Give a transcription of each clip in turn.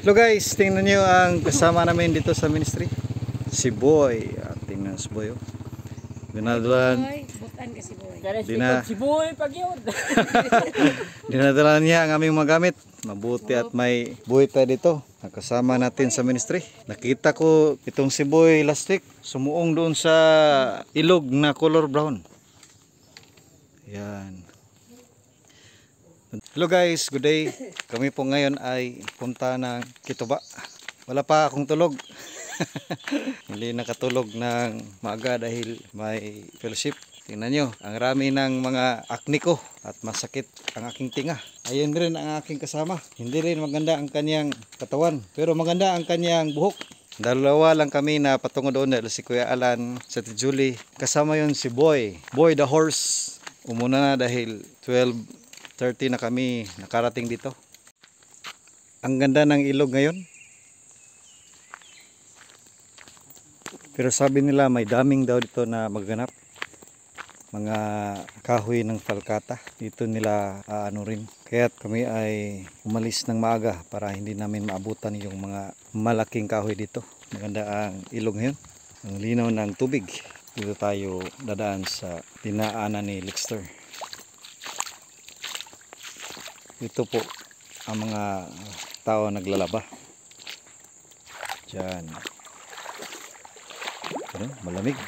Hello guys, tingnan nyo ang kasama namin dito sa ministry. Si Boy. Tingnan si Boy. Dinadalan. Si Boy pag yun. Dinadalan niya ang aming mga gamit. Mabuti at may buhay tayo dito. Kasama natin sa ministry. Nakita ko itong si Boy last week. Sumuong doon sa ilog na color brown. Yan. Hello guys, good day. Kami po ngayon ay punta ng Kituba. Wala pa akong tulog. Hindi nakatulog ng maaga dahil may fellowship. Tingnan nyo, ang rami ng mga acne ko at masakit ang aking tinga. Ayun rin ang aking kasama. Hindi rin maganda ang kanyang katawan, pero maganda ang kanyang buhok. Dalawa lang kami na patungo doon dahil si Kuya Alan, si Julie. Kasama yon si Boy. Boy the horse. Umuna na dahil 12:30 na kami nakarating dito. Ang ganda ng ilog ngayon. Pero sabi nila may daming daw dito na magganap. Mga kahoy ng palkata. Dito nila ano rin. Kaya kami ay umalis ng maaga para hindi namin maabutan yung mga malaking kahoy dito. Maganda ang ilog ngayon. Ang linaw ng tubig. Dito tayo dadaan sa dinaanan ni Lexter. Ito po ang mga tao naglalaba. Diyan. Ano, malamig.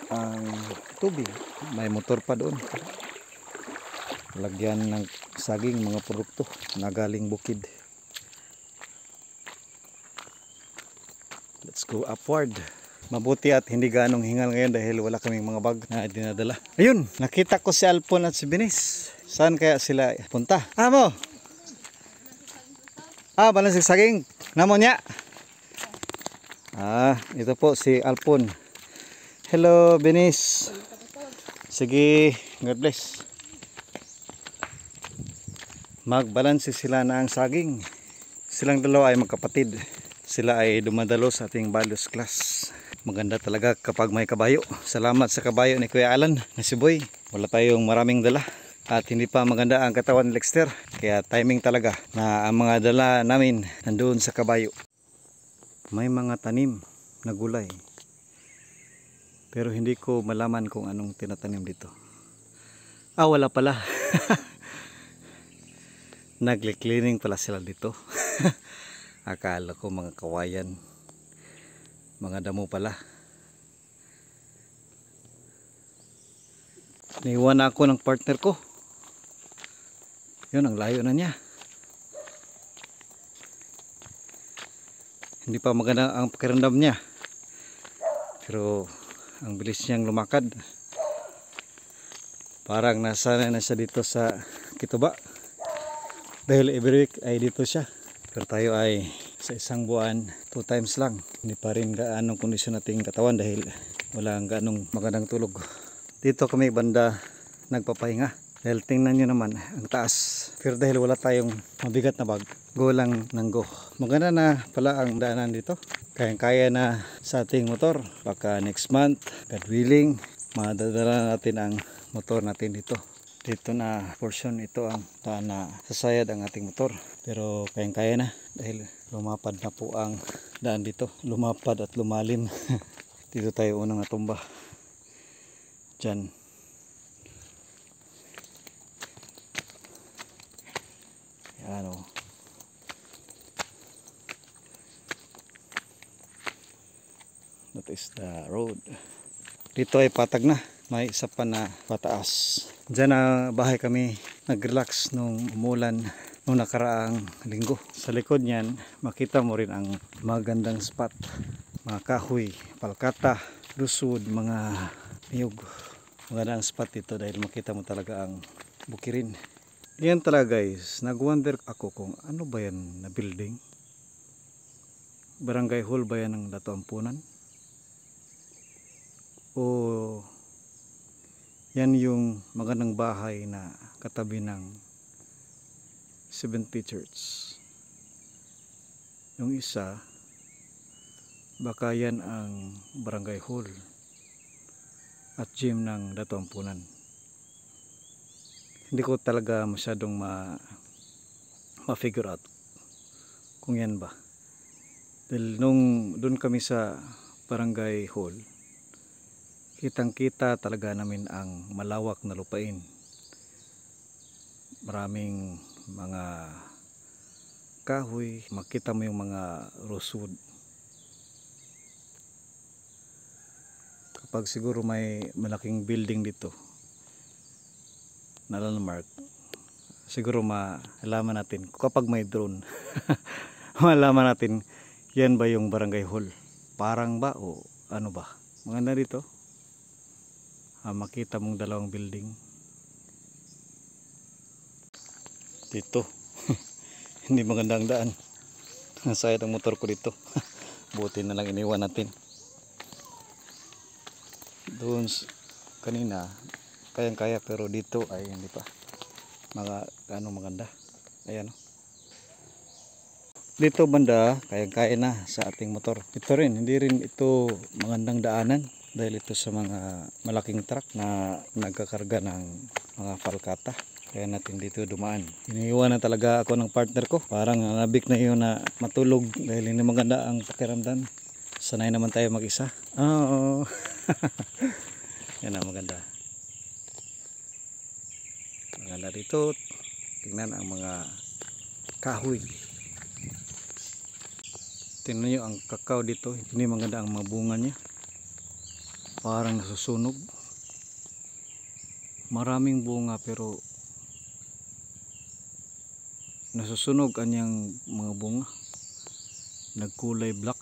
Ang tubig. May motor pa doon. Lagyan ng saging mga produkto na galing bukid. Let's go upward. Mabuti at hindi ganong hingal ngayon dahil wala kaming mga bag na dinadala. Ayun, nakita ko si Alpon at si Binis. Saan kaya sila punta? Amo! Balansig saging. Namo niya. Ito po si Alpon. Hello, Binis. Sige, God bless. Magbalanse sila na ang saging. Silang dalawa ay magkapatid. Sila ay dumadalo sa ating values class. Maganda talaga kapag may kabayo. Salamat sa kabayo ni Kuya Alan na si Boy. Wala tayong maraming dala. At hindi pa maganda ang katawan ni Lexter. Kaya timing talaga na ang mga dala namin nandoon sa kabayo. May mga tanim na gulay. Pero hindi ko malaman kung anong tinatanim dito. Wala pala. Nagle-cleaning pala sila dito. Akala ko mga kawayan. Mga damo pala. Naiwan ako ng partner ko. Yun, ang layo na niya. Hindi pa maganda ang pakiramdam niya. Pero ang bilis niyang lumakad. Parang nasanay na siya dito sa Kituba. Dahil every week ay dito siya. Pero tayo ay sa isang buwan 2 times lang. Hindi pa rin gaanong kondisyon nating katawan dahil wala gaanong magandang tulog. Dito kami banda nagpapahinga. Dahil tingnan nyo naman ang taas. Pero dahil wala tayong mabigat na bag, go lang ng go. Maganda na pala ang daanan dito. Kayang-kaya na sa ating motor. Baka next month, God willing, madadala natin ang motor natin dito. Dito na portion ito ang daan na sasayad ang ating motor. Pero kayang-kaya na dahil lumapad na po ang daan dito. Lumapad at lumalim. Dito tayo unang natumba. Diyan. Yan o. That is the road. Dito ay patag na. May isa pa na pataas. Diyan na bahay kami nag-relax nung umulan nung nakaraang linggo. Sa likod niyan, makita mo rin ang magandang spot. Mga kahoy, palkata, lusod, mga niyog. Magandang spot dito dahil makita mo talaga ang bukirin. Yan talaga guys, nag-wonder ako kung ano ba yan na building. Barangay hall ba yan ng Dato Ampunan? O yan yung magandang bahay na katabi ng Seventh-day Church. Yung isa, baka yan ang barangay hall at gym ng Dato Ampunan. Hindi ko talaga masyadong ma-figure out kung yan ba. Dahil nung doon kami sa barangay hall, kitang kita talaga namin ang malawak na lupain. Maraming mga kahoy, makita mo yung mga rosewood. Kapag siguro may malaking building dito na landmark, siguro malaman natin kapag may drone. Malaman natin yan ba yung barangay hall, parang ba o ano ba. Maganda dito, makita mong dalawang building dito. Hindi maganda ang daan. Nasayad ang motor ko dito. Buti na lang iniwan natin. Doon kanina kayang kaya, pero dito ay hindi pa maganda. Ayan, dito banda kayang kaya na sa ating motor. Ito rin, hindi rin ito magandang daanan dahil ito sa mga malaking truck na nagkakarga ng mga palkata. Kaya natin dito dumaan. Iniiwan na talaga ako ng partner ko. Parang nabik na yun na matulog dahil hindi maganda ang pakiramdam. Sanay naman tayo mag-isa. Oo. Yan na, maganda. Maganda dito. Tingnan ang mga kahoy. Tingnan nyo ang kakao dito. Hindi maganda ang mga bunga niya. Parang nasusunog. Maraming bunga pero nasusunog kanyang mga bunga. Nagkulay black.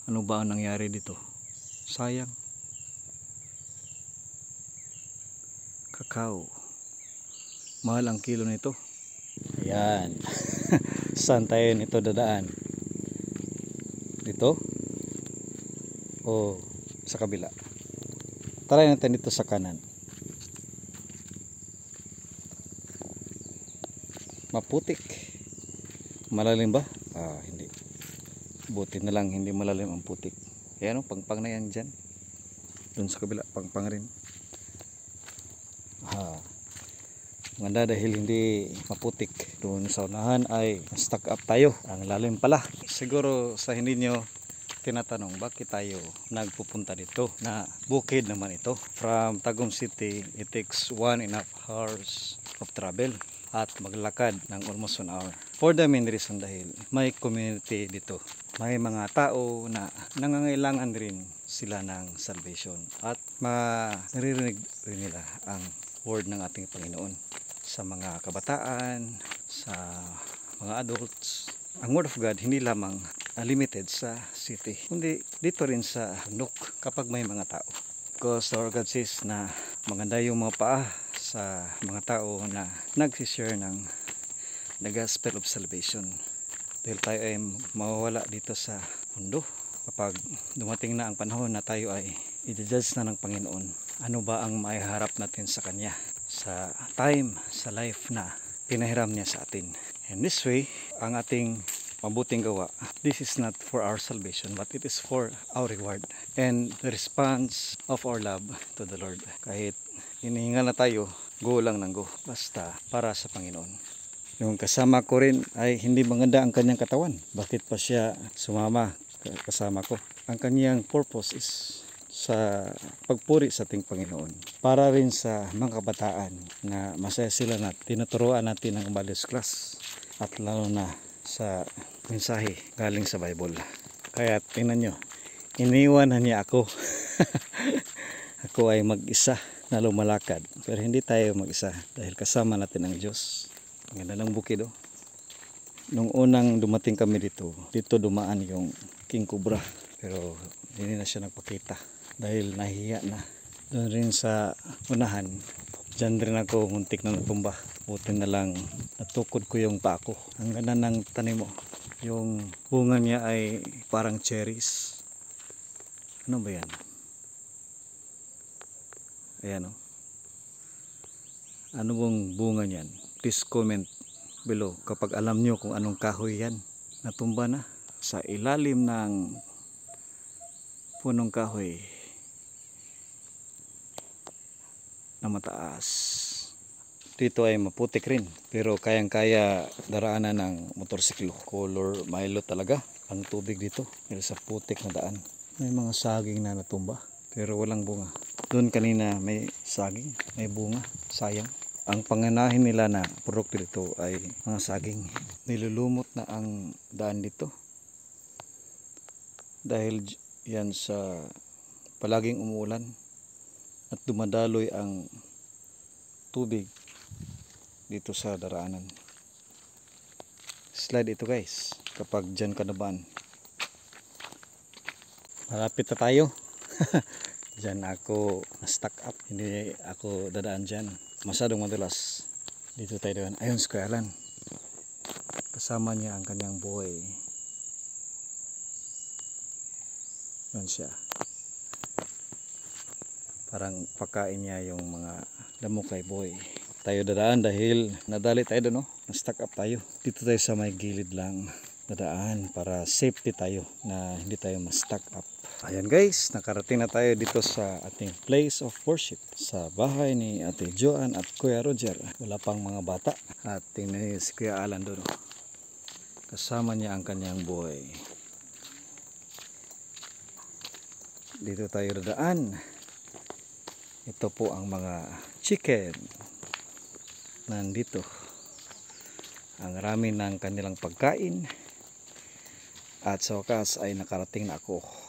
Ano ba ang nangyari dito? Sayang. Kakao. Mahal ang kilo nito. Ayan. Saan tayo nito dadaan? Dito? O sa kabila? Try natin dito sa kanan. Maputik. Malalim ba? Hindi. Buti na lang hindi malalim ang putik. Ayan o, pangpang na yan dyan. Doon sa kabila, pangpang rin. Maganda dahil hindi maputik. Doon sa unahan ay stuck up tayo. Ang lalim pala. Siguro sa hindi nyo tinatanong bakit tayo nagpupunta dito, na bukid naman ito. From Tagum City, it takes 1.5 hours of travel at maglakad ng almost 1 hour. For the main reason dahil may community dito. May mga tao na nangangailangan rin sila ng salvation at maririnig rin nila ang word ng ating Panginoon sa mga kabataan, sa mga adults. Ang word of God hindi lamang limited sa city, kundi dito rin sa bundok kapag may mga tao. Because our God says na maganda yung mga paa sa mga tao na nagsishare ng the gospel of salvation. Dahil tayo ay mawawala dito sa mundo kapag dumating na ang panahon na tayo ay i-judge na ng Panginoon. Ano ba ang maiharap natin sa Kanya sa time, sa life na pinahiram niya sa atin. And this way, ang ating mabuting gawa, this is not for our salvation but it is for our reward and the response of our love to the Lord. Kahit hinihingal na tayo, go lang ng go, basta para sa Panginoon. Yung kasama ko rin ay hindi maganda ang kanyang katawan. Bakit pa siya sumama kasama ko? Ang kanyang purpose is sa pagpuri sa ating Panginoon. Para rin sa mga kabataan na masaya sila na tinuturuan natin ng values class at lalo na sa mensahe galing sa Bible. Kaya tingnan nyo, iniwan na niya ako. Ako ay mag-isa na lumalakad. Pero hindi tayo mag-isa dahil kasama natin ang Diyos. Ang ganda ng bukid oh. Nung unang dumating kami dito dumaan yung King Cobra. Pero hindi na siya nagpakita dahil nahihiya na. Doon rin sa unahan, dyan rin ako muntik na natumba. Buti na lang natukod ko yung paa ko. Ang ganda ng tanim mo. Yung bunga niya ay parang cherries. Ano ba yan? Ayan o. Ano bang bunga niyan? Please comment below kapag alam nyo kung anong kahoy yan. Natumba na sa ilalim ng punong kahoy na mataas. dito ay maputik rin. Pero kayang-kaya daraanan ng motorsiklo. Color Milo talaga ang tubig dito dahil sa putik na daan. May mga saging na natumba pero walang bunga. Doon kanina may saging, may bunga, sayang. Ang panganahin nila na produkto dito ay mga saging. Nilulumot na ang daan dito dahil yan sa palaging umuulan at dumadaloy ang tubig dito sa daraanan. Slide ito guys kapag dyan ka nabaan. Malapit na tayo. Dyan ako na-stuck up. Hindi ako dadaan dyan. Masyadong madulas. Dito tayo doon. Ayun si Kuya Alan. Kasama niya ang kanyang boy. Yun siya. Parang pakain niya yung mga damo kay boy. Tayo dadaan dahil nadali tayo doon. No? Na-stuck up tayo. Dito tayo sa may gilid lang dadaan para safety tayo na hindi tayo ma-stuck up. Ayan guys, nakarating na tayo dito sa ating place of worship sa bahay ni Ate Joan at Kuya Roger. Wala pang mga bata at tingnan niyo si Kuya Alan doon. Kasama niya ang kanyang boy. Dito tayo dadaan. Ito po ang mga chicken. Nandito. Ang rami ng kanilang pagkain. At sa wakas ay nakarating na ako.